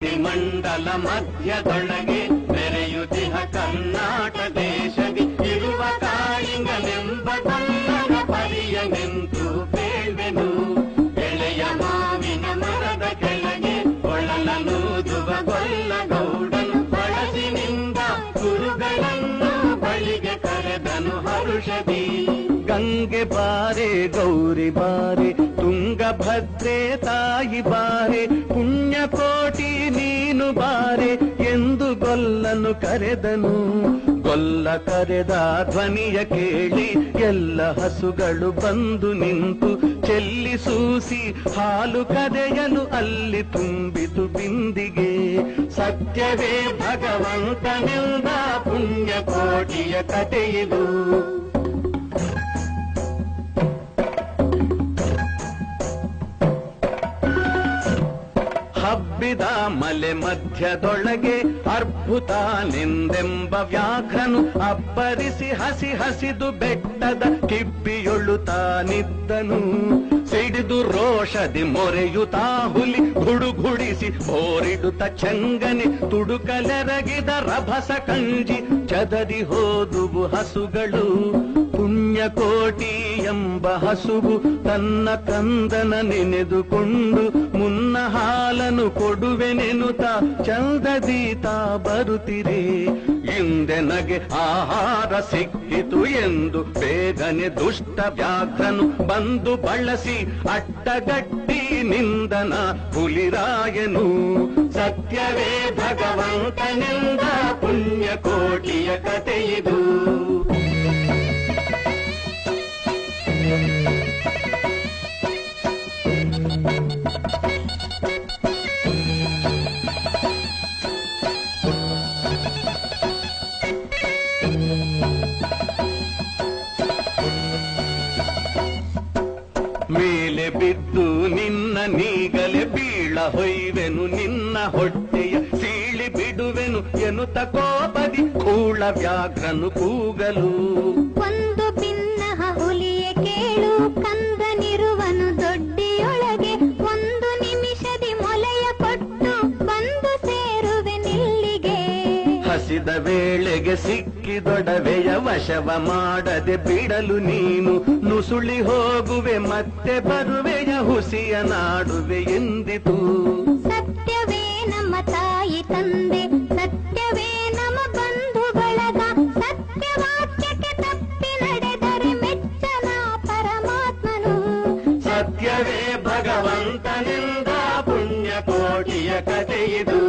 ಮಂಡಲ ಮಧ್ಯದೊಳಗೆ ಮೆರೆಯುತ್ತಿಹ ಕರ್ನಾಟ ದೇಶದಿ ಇರುವ ಕಾಳಿಂಗನೆಂಬ ಕೊಲ್ಲನ ಪರಿಯನೆಂದು ಬೇಳ್ವೆನು. ಎಳೆಯ ಮಾವಿನ ಮರದ ಕೆಳಗೆ ಕೊಳಲನೂದುವ ಕೊಲ್ಲ ಗೌಡನು ಬಳಸಿನಿಂದ ಕುರುಗಳನ್ನು ಬಳಿಗೆ ಕರೆದನು ಹರುಷದಿ. ಗಂಗೆ ಬಾರೆ ಗೌರಿ ಬಾರೆ ತುಂಗಭದ್ರೆ ತಾಯಿ ಬಾರೆ ಪುಣ್ಯಕೋಟಿ ನೀನು ಬಾರೆ ಎಂದು ಗೊಲ್ಲನು ಕರೆದನು. ಗೊಲ್ಲ ಕರೆದ ಧ್ವನಿಯ ಕೇಳಿ ಎಲ್ಲ ಹಸುಗಳು ಬಂದು ನಿಂತು ಚೆಲ್ಲಿ ಸೂಸಿ ಹಾಲು ಕರೆಯಲು ಅಲ್ಲಿ ತುಂಬಿತು ಬಿಂದಿಗೆ. ಸತ್ಯವೇ ಭಗವಂತನೆಂದ ಪುಣ್ಯಕೋಟಿಯ ಕಥೆಯಿದು. ಹಬ್ಬಿದ ಮಲೆ ಮಧ್ಯದೊಳಗೆ ಅರ್ಭುತನೆಂದೆಂಬ ವ್ಯಾಘ್ರನು ಅಬ್ಬರಿಸಿ ಹಸಿ ಹಸಿದು ಬೆಟ್ಟದ ಕಿಬ್ಬಿಯೊಳುತ್ತಾನಿದ್ದನು. ಸಿಡಿದು ರೋಷದಿ ಮೊರೆಯುತ್ತಾ ಹುಲಿ ಗುಡುಗುಡಿಸಿ ಹೋರಿಡುತ್ತ ಚಂಗನೆ ತುಡುಕಲೆರಗಿದ ರಭಸ ಕಂಜಿ ಚದರಿ ಹೋದುವು ಹಸುಗಳು. ಪುಣ್ಯಕೋಟಿ ಎಂಬ ಹಸುವು ತನ್ನ ಕಂದನ ನೆನೆದುಕೊಂಡು ಮುನ್ನ ಹಾಲನು ಕೊಡುವೆನೆನುತ ಚಂದದೀತಾ ಬರುತ್ತಿರೆ. ಹಿಂದೆ ನಗೆ ಆಹಾರ ಸಿಕ್ಕಿತು ಎಂದು ಬೇಗನೆ ದುಷ್ಟ ವ್ಯಾಘ್ರನು ಬಂದು ಬಳಸಿ ಅಡ್ಡಗಟ್ಟಿ ನಿಂದನ ಹುಲಿರಾಯನು. ಸತ್ಯವೇ ಭಗವಂತನೆಂದ ಪುಣ್ಯಕೋಟಿಯ ಕಥೆಯಿದು. ಮೇಲೆ ಬಿದ್ದು ನಿನ್ನ ನೀಗಲೆ ಬೀಳ ಹೊಯ್ವೆನು ನಿನ್ನ ಹೊಟ್ಟೆಯ ಸೀಳಿ ಬಿಡುವೆನು ಎನ್ನುತ್ತ ಕೋಪದಿ ಕೂಳ ವ್ಯಾಘ್ರನು ಕೂಗಲು. ಒಂದು ಭಿನ್ನಹ ಹುಲಿಯ ಕೇಳು ಕಂದನಿರುವನು ದೊಡ್ಡಿಯೊಳಗೆ. ಒಂದು ನಿಮಿಷದಿ ಮೊಲೆಯ ಕೊಟ್ಟು ಬಂದು ಸೇರುವೆ ನಿಲ್ಲಿಗೆ. ಹಸಿದ ವೇಳೆಗೆ ಸಿಕ್ಕಿದೊಡವೆಯ ವಶವ ಮಾಡದೆ ಬಿಡಲು ನೀನು ನುಸುಳಿ ಹೋಗುವೆ ಮತ್ತೆ ಬರುವೆಯ ಹುಸಿಯ ನಾಡುವೆ ಎಂದಿತು. ಸತ್ಯವೇ ನಮ್ಮ ತಾಯಿ ತಂದೆ, ಸತ್ಯವೇ ನಮ್ಮ ಬಂಧು ಬಳಗ, ಸತ್ಯವಾಕ್ಯಕ್ಕೆ ತಪ್ಪಿ ನಡೆದರೆ ಮೆಚ್ಚನ ಪರಮಾತ್ಮನು. ಸತ್ಯವೇ ಭಗವಂತನಿಂದ ಪುಣ್ಯಕೋಟಿಯ ಕಥೆಯಿದು.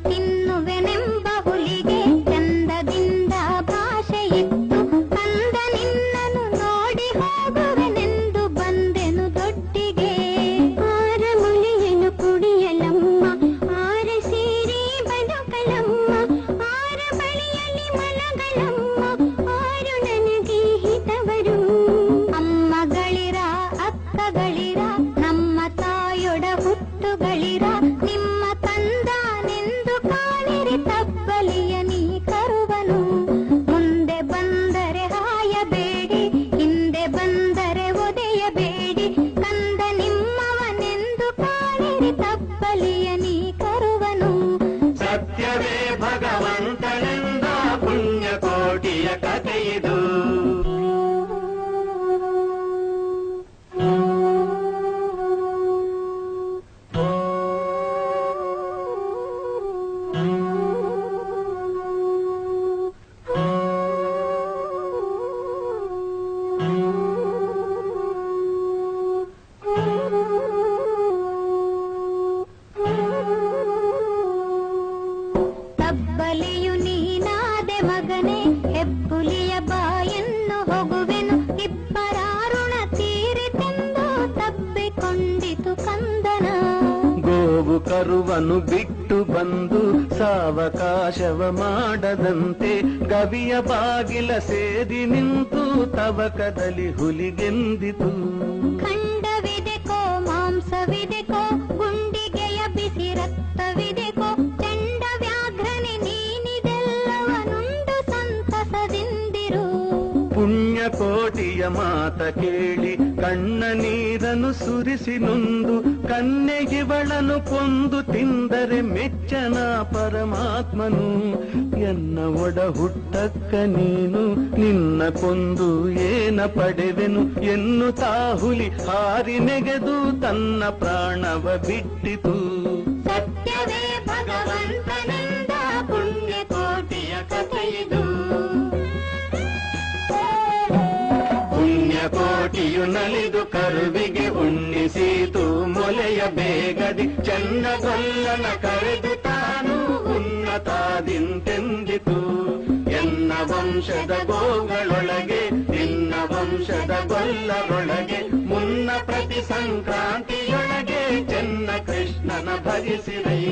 ತಿನ್ನುವೆನೆಂಬ ಹುಲಿಗೆ ಚಂದದಿಂದ ಭಾಷೆಯಿತ್ತು. ಕಂದ ನಿನ್ನನು ನೋಡಿ ಹೋಗುವೆನೆಂದು ಬಂದೆನು ದೊಡ್ಡಿಗೆ. ಆರ ಮುಳಿಯನು ಕುಡಿಯಲಮ್ಮ, ಆರ ಸೇರಿ ಬದುಕಲಮ್ಮ, ಆರ ಬಳಿಯಲ್ಲಿ ಮಲಗಲಮ್ಮ, ಆರು ನನಗೆ ಹಿತವರು. ಅಮ್ಮಗಳಿರ ಅಕ್ಕಗಳಿರ ನಮ್ಮ ತಾಯೊಡ ಹುಟ್ಟುಗಳಿರ, ನಿಮ್ಮ ಕಂದ ತಬ್ಬಲಿಯ ನೀ ಕರುವನು. ಮುಂದೆ ಬಂದರೆ ಹಾಯಬೇಡಿ, ಹಿಂದೆ ಬಂದರೆ ಒದೆಯಬೇಡಿ, ಕಂದ ನಿಮ್ಮವನೆಂದು ಕಾಣಿರಿ ತಬ್ಬಲಿಯ ನೀ ಕರುವನು. ಸತ್ಯವೇ ಭಗವಂತನೆಂದ ಪುಣ್ಯಕೋಟಿಯ ಕಥೆಯಿದು. ತಬ್ಬಲಿಯು ನೀನಾದೆ ಮಗನೇ, ಹೆಬ್ಬುಲಿಯ ಬಾಯನ್ನು ಹೊಗುವೆನು, ಇಬ್ಬರಾರುಣ ತೀರಿತೆಂದು ತಬ್ಬಿಕೊಂಡಿತು ಕಂದನ. ಗೋವು ಕರುವನು ಬಿಟ್ಟು ಬಂದು ಸಾವಕಾಶವ ಮಾಡದಂತೆ ಗವಿಯ ಬಾಗಿಲ ಸೇರಿ ನಿಂತು ತವಕದಲ್ಲಿ ಹುಲಿಗೆಂದಿತು. ಖಂಡವಿದೆಕೋ ಮಾಂಸವಿದೆಕೋ ಗುಂಡಿಗೆಯ ಬಿಸಿ ರಕ್ತವಿದೆಕೋ ಚಂಡ ವ್ಯಾಘ್ರನೆ ನೀನಿದೆಲ್ಲವನುಂಡು ಸಂತಸದಿಂದಿರು. ಪುಣ್ಯಕೋಟಿಯ ಮಾತ ಕೇಳಿ ಕಣ್ಣ ನೀರನ್ನು ಸುರಿಸಿ ನೊಂದು ಕನ್ನೆಗಿವಳನು ಕೊಂದು ತಿಂದರೆ ಮೆಚ್ಚನ ಪರಮಾತ್ಮನು. ಎನ್ನ ಒಡ ಹುಟ್ಟಕ್ಕ ನೀನು ನಿನ್ನ ಕೊಂದು ಏನ ಪಡೆವೆನು ಎನ್ನುತ್ತಾ ಹುಲಿ ಹಾರಿ ನೆಗೆದು ತನ್ನ ಪ್ರಾಣವ ಬಿಟ್ಟಿತು. ಸತ್ಯವೇ ಭಗವಂತನಿಂದ ಪುಣ್ಯಕೋಟಿಯ ಕಥೆಯಿದು. ಪುಣ್ಯಕೋಟಿಯು ನಲಿದು ಕರುವಿಗೆ ಉಣ್ಣಿಸಿತು ಮೊಲೆಯ ಬೇಗದಿ ಚೆನ್ನಗೊಲ್ಲನ ಕರೆದು ತಾನು ಉನ್ನತಾದಿಂತೆಂದಿತು. ಎನ್ನ ವಂಶದ ಗೋಗಳೊಳಗೆ ನಿನ್ನ ವಂಶದ ಗೊಲ್ಲರೊಳಗೆ ಮುನ್ನ ಪ್ರತಿ ಸಂಕ್ರಾಂತಿಯೊಳಗೆ ಚೆನ್ನ ಕೃಷ್ಣನ ಭಜಿಸಿರೈ.